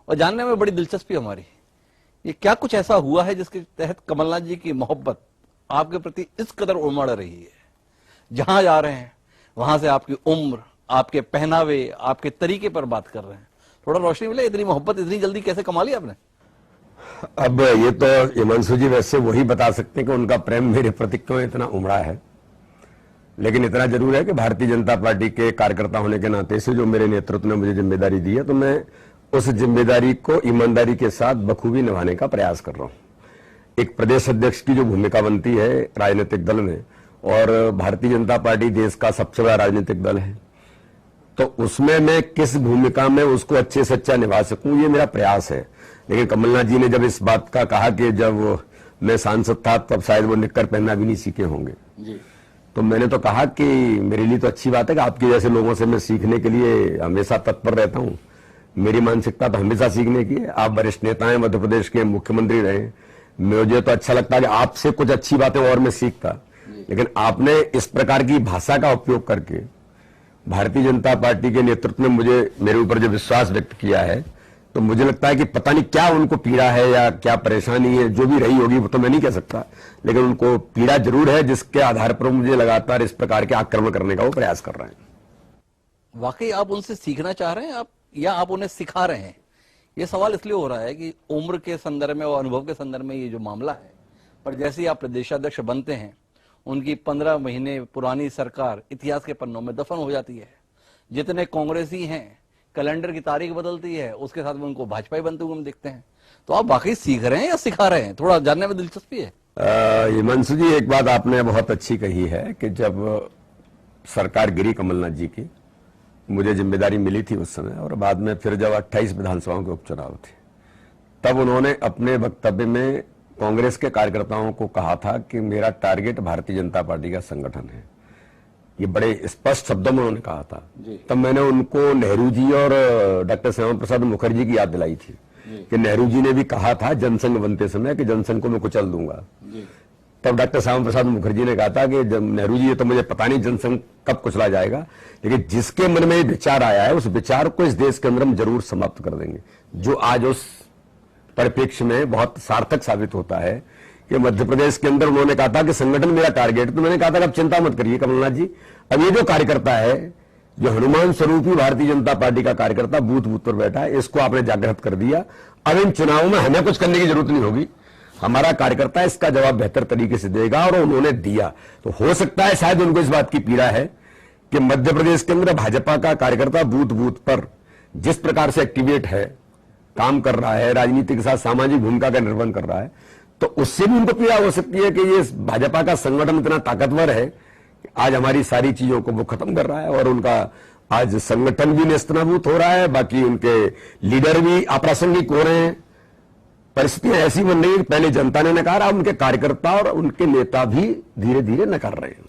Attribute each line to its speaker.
Speaker 1: और जानने में बड़ी दिलचस्पी हमारी, ये क्या कुछ ऐसा हुआ है जिसके तहत कमलनाथ जी की मोहब्बत आपके प्रति इस कदर उमड़ रही है? जहां जा रहे हैं वहां से आपकी उम्र, आपके पहनावे, आपके तरीके पर बात कर रहे हैं। थोड़ा रोशनी मिले, इतनी मोहब्बत इतनी जल्दी कैसे कमा ली आपने?
Speaker 2: अब ये तो हिमांशु जी वैसे वही बता सकते हैं कि उनका प्रेम मेरे प्रति क्यों इतना उमड़ा है, लेकिन इतना जरूर है कि भारतीय जनता पार्टी के कार्यकर्ता होने के नाते से जो मेरे नेतृत्व ने मुझे जिम्मेदारी दी है, तो मैं उस जिम्मेदारी को ईमानदारी के साथ बखूबी निभाने का प्रयास कर रहा हूं। एक प्रदेश अध्यक्ष की जो भूमिका बनती है राजनीतिक दल में, और भारतीय जनता पार्टी देश का सबसे बड़ा राजनीतिक दल है, तो उसमें मैं किस भूमिका में उसको अच्छे से अच्छा निभा सकूं, ये मेरा प्रयास है। लेकिन कमलनाथ जी ने जब इस बात का कहा कि जब मैं सांसद था तब शायद वो निक्कर पहनना भी नहीं सीखे होंगे जी, तो मैंने तो कहा कि मेरे लिए तो अच्छी बात है कि आपके जैसे लोगों से मैं सीखने के लिए हमेशा तत्पर रहता हूं। मेरी मानसिकता तो हमेशा सीखने की है। आप वरिष्ठ नेता हैं, मध्य प्रदेश के मुख्यमंत्री रहे, मुझे तो अच्छा लगता है कि आपसे कुछ अच्छी बातें और मैं सीखता। लेकिन आपने इस प्रकार की भाषा का उपयोग करके भारतीय जनता पार्टी के नेतृत्व में मेरे ऊपर जो विश्वास व्यक्त किया है, तो मुझे लगता है कि पता नहीं क्या उनको पीड़ा है या क्या परेशानी है, जो भी रही होगी वो तो मैं नहीं कह सकता, लेकिन उनको पीड़ा जरूर है जिसके आधार पर मुझे लगातार इस प्रकार के आक्रमण करने का वो प्रयास कर रहे हैं।
Speaker 1: वाकई आप उनसे सीखना चाह रहे हैं या आप उन्हें सिखा रहे हैं? ये सवाल इसलिए हो रहा है कि उम्र के संदर्भ में और अनुभव के संदर्भ में ये जो मामला है, पर जैसे ही आप प्रदेशाध्यक्ष बनते हैं उनकी 15 महीने पुरानी सरकार इतिहास के पन्नों में दफन हो जाती है। जितने कांग्रेसी हैं कैलेंडर की तारीख बदलती है, उसके साथ में उनको भाजपा ही बनते हुए हम देखते हैं। तो आप वाकई सीख रहे हैं या सिखा रहे हैं? थोड़ा जानने में दिलचस्पी है।
Speaker 2: हिमांशु जी, एक बात आपने बहुत अच्छी कही है कि जब सरकार गिरी कमलनाथ जी की, मुझे जिम्मेदारी मिली थी उस समय, और बाद में फिर जब 28 विधानसभाओं के उपचुनाव थे, तब उन्होंने अपने वक्तव्य में कांग्रेस के कार्यकर्ताओं को कहा था कि मेरा टारगेट भारतीय जनता पार्टी का संगठन है। ये बड़े स्पष्ट शब्दों में उन्होंने कहा था। तब मैंने उनको नेहरू जी और डॉक्टर श्यामा प्रसाद मुखर्जी की याद दिलाई थी कि नेहरू जी ने भी कहा था जनसंघ बनते समय कि जनसंघ को मैं कुचल दूंगा। तब डॉक्टर श्यामा प्रसाद मुखर्जी ने कहा था कि नेहरू जी, ये तो मुझे पता नहीं जनसंघ कब कुचला जाएगा, लेकिन जिसके मन में विचार आया है उस विचार को इस देश के अंदर हम जरूर समाप्त कर देंगे। जो आज उस परिप्रेक्ष्य में बहुत सार्थक साबित होता है कि मध्य प्रदेश के अंदर उन्होंने कहा था कि संगठन मेरा टारगेट, तो मैंने कहा था कि अब चिंता मत करिए कमलनाथ जी, अब ये जो कार्यकर्ता है, जो हनुमान स्वरूप ही भारतीय जनता पार्टी का कार्यकर्ता बूथ बूथ पर बैठा है, इसको आपने जागृत कर दिया। अब इन चुनावों में हमें कुछ करने की जरूरत नहीं होगी, हमारा कार्यकर्ता इसका जवाब बेहतर तरीके से देगा, और उन्होंने दिया। तो हो सकता है शायद उनको इस बात की पीड़ा है कि मध्य प्रदेश के अंदर भाजपा का कार्यकर्ता बूथ बूथ पर जिस प्रकार से एक्टिवेट है, काम कर रहा है, राजनीति के साथ सामाजिक भूमिका का निर्वहन कर रहा है, तो उससे भी उनको पीड़ा हो सकती है कि ये भाजपा का संगठन इतना ताकतवर है कि आज हमारी सारी चीजों को वो खत्म कर रहा है, और उनका आज संगठन भी नेस्तनाबूत हो रहा है, बाकी उनके लीडर भी अप्रासंगिक हो रहे हैं। परिस्थितियां ऐसी बन रही है कि पहले जनता ने नकारा, उनके कार्यकर्ता और उनके नेता भी धीरे धीरे नकार रहे हैं।